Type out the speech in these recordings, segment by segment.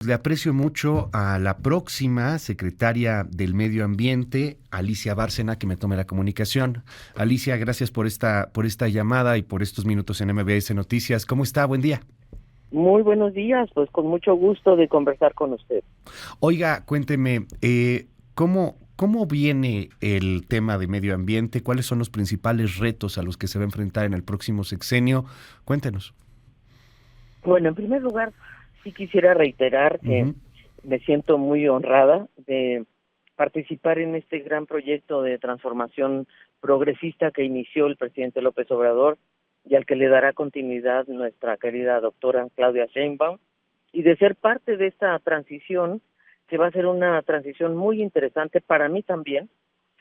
Le aprecio mucho a la próxima secretaria del Medio Ambiente, Alicia Bárcena, que me tome la comunicación. Alicia, gracias por esta llamada y por estos minutos en MBS Noticias. ¿Cómo está? Buen día. Muy buenos días, pues con mucho gusto de conversar con usted. Oiga, cuénteme, ¿cómo viene el tema de medio ambiente? ¿Cuáles son los principales retos a los que se va a enfrentar en el próximo sexenio? Cuéntenos. Bueno, en primer lugar, sí quisiera reiterar que Ujú. me siento muy honrada de participar en este gran proyecto de transformación progresista que inició el presidente López Obrador y al que le dará continuidad nuestra querida doctora Claudia Sheinbaum, y de ser parte de esta transición, que va a ser una transición muy interesante para mí también,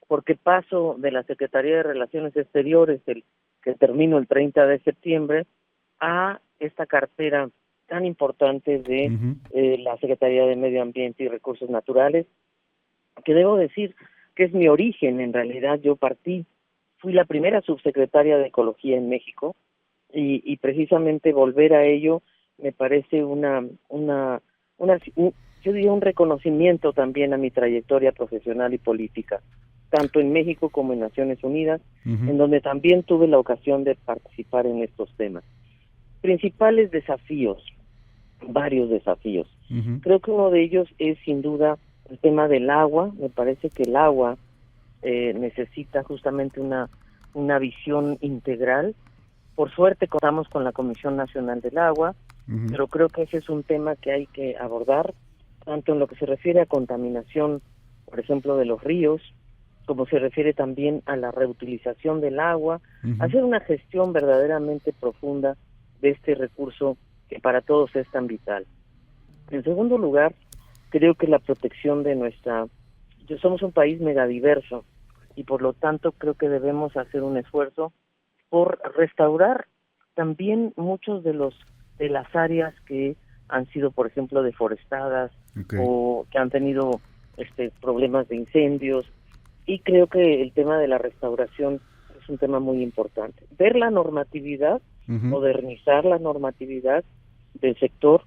porque paso de la Secretaría de Relaciones Exteriores, que termino el 30 de septiembre, a esta cartera tan importante de Ujú. la Secretaría de Medio Ambiente y Recursos Naturales, que debo decir que es mi origen. En realidad yo fui la primera subsecretaria de Ecología en México, y precisamente volver a ello me parece yo diría un reconocimiento también a mi trayectoria profesional y política, tanto en México como en Naciones Unidas, Ujú. en donde también tuve la ocasión de participar en estos temas. Principales desafíos, varios desafíos. Ujú. Creo que uno de ellos es sin duda el tema del agua. Me parece que el agua necesita justamente una visión integral. Por suerte contamos con la Comisión Nacional del Agua, Ujú. pero creo que ese es un tema que hay que abordar, tanto en lo que se refiere a contaminación, por ejemplo, de los ríos, como se refiere también a la reutilización del agua, Ujú. hacer una gestión verdaderamente profunda de este recurso que para todos es tan vital. En segundo lugar, creo que la protección de somos un país megadiverso, y por lo tanto creo que debemos hacer un esfuerzo por restaurar también muchos de las áreas que han sido, por ejemplo, deforestadas Ok. o que han tenido problemas de incendios, y creo que el tema de la restauración es un tema muy importante. Ver la normatividad, Ujú. modernizar la normatividad del sector,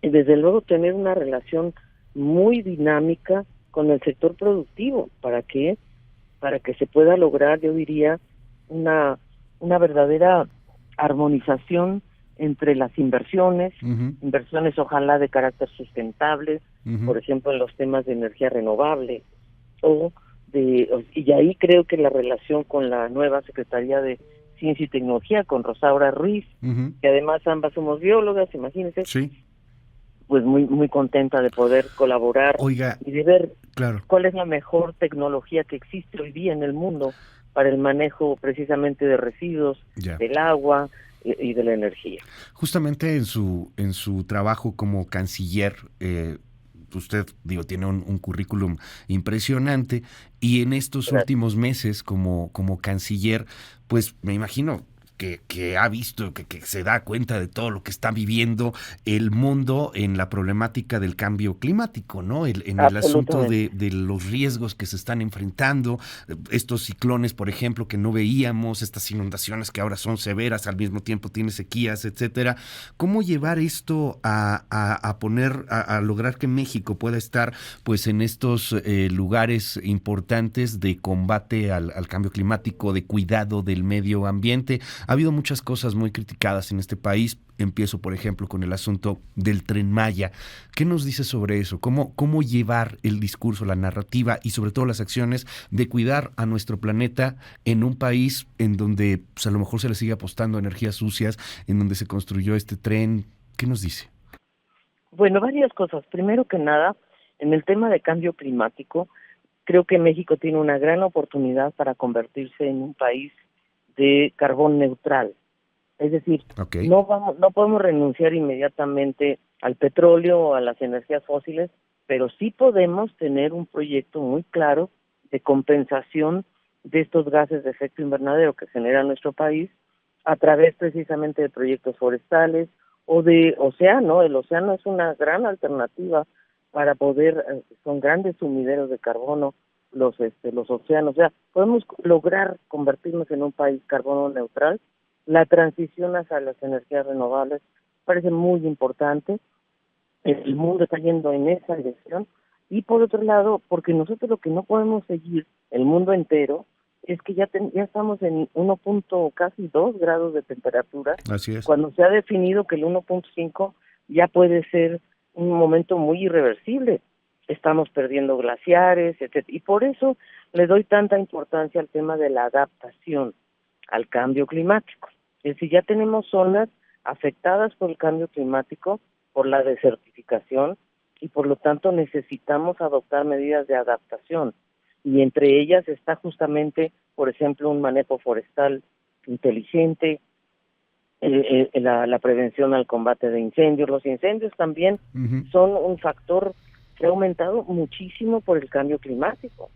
y desde luego tener una relación muy dinámica con el sector productivo. Para que se pueda lograr, yo diría, una, una verdadera armonización entre las Ujú. inversiones ojalá de carácter sustentable, Ujú. por ejemplo en los temas de energía renovable, y ahí creo que la relación con la nueva Secretaría de Ciencia y Tecnología, con Rosaura Ruiz, Ujú. que además ambas somos biólogas, imagínense, Sí. pues muy contenta de poder colaborar Oiga, y de ver claro. cuál es la mejor tecnología que existe hoy día en el mundo para el manejo precisamente de residuos, Ya. del agua y de la energía. Justamente en su trabajo como canciller, usted, digo, tiene un currículum impresionante y en estos Gracias. últimos meses como canciller, pues me imagino que ha visto, que se da cuenta de todo lo que está viviendo el mundo en la problemática del cambio climático, ¿no? En el asunto Absolutamente. de los riesgos que se están enfrentando, estos ciclones, por ejemplo, que no veíamos, estas inundaciones que ahora son severas, al mismo tiempo tiene sequías, etcétera. ¿Cómo llevar esto a lograr que México pueda estar pues en estos lugares importantes de combate al cambio climático, de cuidado del medio ambiente? Ha habido muchas cosas muy criticadas en este país. Empiezo, por ejemplo, con el asunto del Tren Maya. ¿Qué nos dice sobre eso? ¿Cómo llevar el discurso, la narrativa y sobre todo las acciones de cuidar a nuestro planeta en un país en donde pues, a lo mejor se le sigue apostando a energías sucias, en donde se construyó este tren? ¿Qué nos dice? Bueno, varias cosas. Primero que nada, en el tema de cambio climático, creo que México tiene una gran oportunidad para convertirse en un país de carbón neutral. Es decir, Ok. no podemos renunciar inmediatamente al petróleo o a las energías fósiles, pero sí podemos tener un proyecto muy claro de compensación de estos gases de efecto invernadero que genera nuestro país a través precisamente de proyectos forestales o de océano. El océano es una gran alternativa para poder, son grandes sumideros de carbono los océanos. O sea, podemos lograr convertirnos en un país carbono neutral. La transición hacia las energías renovables parece muy importante. el mundo está yendo en esa dirección, y por otro lado, porque nosotros lo que no podemos seguir, el mundo entero, es que ya estamos en 1 punto, casi 2 grados de temperatura, Así es. cuando se ha definido que el 1.5 ya puede ser un momento muy irreversible. Estamos perdiendo glaciares, etcétera, y por eso le doy tanta importancia al tema de la adaptación al cambio climático. Es decir, ya tenemos zonas afectadas por el cambio climático, por la desertificación, y por lo tanto necesitamos adoptar medidas de adaptación. Y entre ellas está justamente, por ejemplo, un manejo forestal inteligente, la prevención al combate de incendios. Los incendios también son un factor que ha aumentado muchísimo por el cambio climático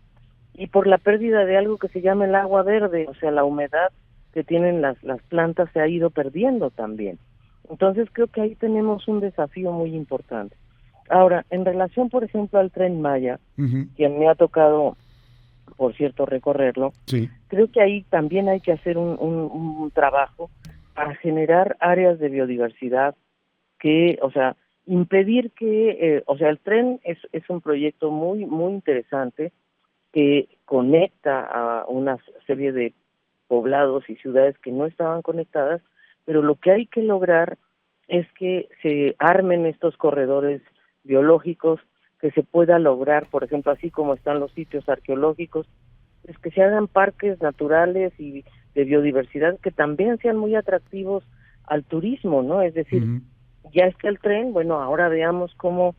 y por la pérdida de algo que se llama el agua verde, o sea, la humedad que tienen las plantas se ha ido perdiendo también. Entonces creo que ahí tenemos un desafío muy importante. Ahora, en relación, por ejemplo, al Tren Maya, que me ha tocado, por cierto, recorrerlo, sí, creo que ahí también hay que hacer un trabajo para generar áreas de biodiversidad que, o sea, impedir que, o sea, el tren es un proyecto muy, muy interesante que conecta a una serie de poblados y ciudades que no estaban conectadas, pero lo que hay que lograr es que se armen estos corredores biológicos, que se pueda lograr, por ejemplo, así como están los sitios arqueológicos, es que se hagan parques naturales y de biodiversidad que también sean muy atractivos al turismo, ¿no? Es decir, ya está el tren, bueno, ahora veamos cómo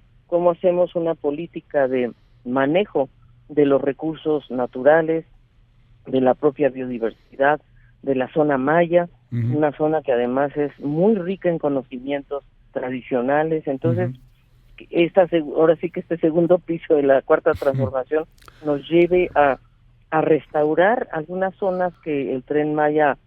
hacemos una política de manejo de los recursos naturales, de la propia biodiversidad, de la zona maya, una zona que además es muy rica en conocimientos tradicionales. Entonces, ahora sí que este segundo piso de la cuarta transformación nos lleve a restaurar algunas zonas que el Tren Maya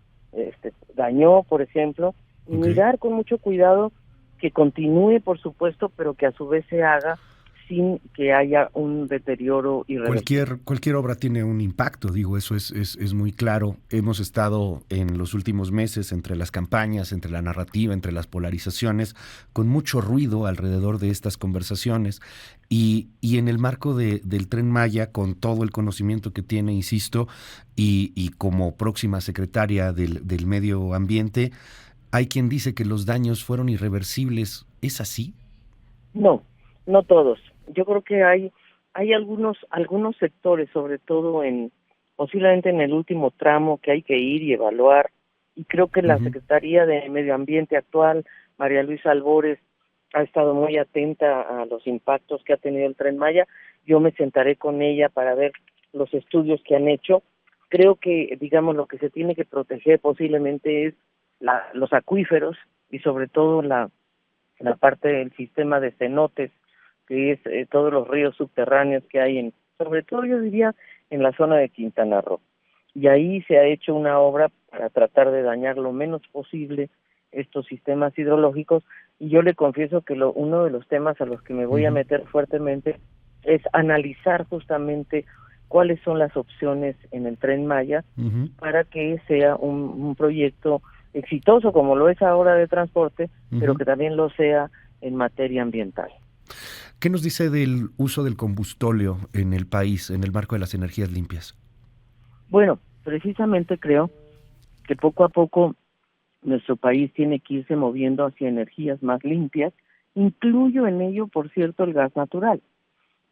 dañó, por ejemplo, y mirar con mucho cuidado que continúe, por supuesto, pero que a su vez se haga sin que haya un deterioro irreversible. Cualquier obra tiene un impacto, digo, eso es muy claro. Hemos estado en los últimos meses entre las campañas, entre la narrativa, entre las polarizaciones, con mucho ruido alrededor de estas conversaciones y en el marco del Tren Maya, con todo el conocimiento que tiene, insisto, y como próxima secretaria del Medio Ambiente, hay quien dice que los daños fueron irreversibles. ¿Es así? No, no todos. Yo creo que hay algunos sectores, sobre todo posiblemente en el último tramo, que hay que ir y evaluar, y creo que la Secretaría de Medio Ambiente actual, María Luisa Albores, ha estado muy atenta a los impactos que ha tenido el Tren Maya. Yo me sentaré con ella para ver los estudios que han hecho. Creo que, digamos, lo que se tiene que proteger posiblemente es los acuíferos y sobre todo la parte del sistema de cenotes, que es todos los ríos subterráneos que hay sobre todo yo diría en la zona de Quintana Roo. Y ahí se ha hecho una obra para tratar de dañar lo menos posible estos sistemas hidrológicos, y yo le confieso que uno de los temas a los que me voy a meter fuertemente es analizar justamente cuáles son las opciones en el Tren Maya para que sea un proyecto exitoso como lo es ahora de transporte, pero que también lo sea en materia ambiental. ¿Qué nos dice del uso del combustóleo en el país, en el marco de las energías limpias? Bueno, precisamente creo que poco a poco nuestro país tiene que irse moviendo hacia energías más limpias. Incluyo en ello, por cierto, el gas natural,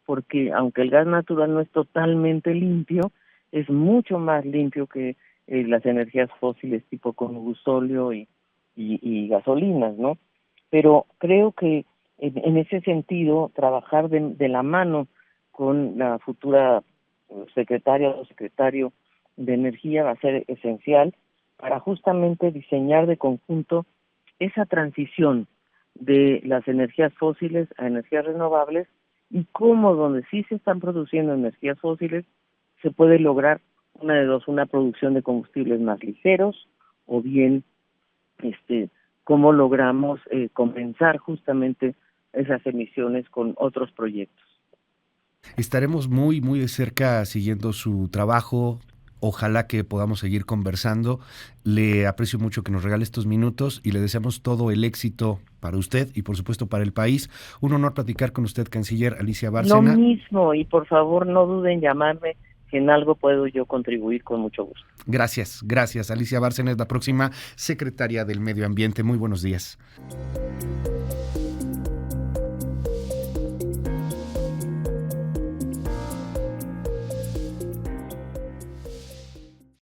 porque aunque el gas natural no es totalmente limpio, es mucho más limpio que las energías fósiles tipo combustóleo y gasolinas, ¿no? Pero creo que en ese sentido, trabajar de la mano con la futura secretaria o secretario de Energía va a ser esencial para justamente diseñar de conjunto esa transición de las energías fósiles a energías renovables, y cómo donde sí se están produciendo energías fósiles se puede lograr una de dos: una producción de combustibles más ligeros, o bien cómo logramos compensar justamente esas emisiones con otros proyectos. Estaremos muy, muy de cerca siguiendo su trabajo. Ojalá que podamos seguir conversando. Le aprecio mucho que nos regale estos minutos y le deseamos todo el éxito para usted y por supuesto para el país. Un honor platicar con usted, canciller Alicia Bárcena. Lo mismo, y por favor no duden en llamarme, si en algo puedo yo contribuir con mucho gusto. Gracias. Alicia Bárcena es la próxima secretaria del Medio Ambiente. Muy buenos días.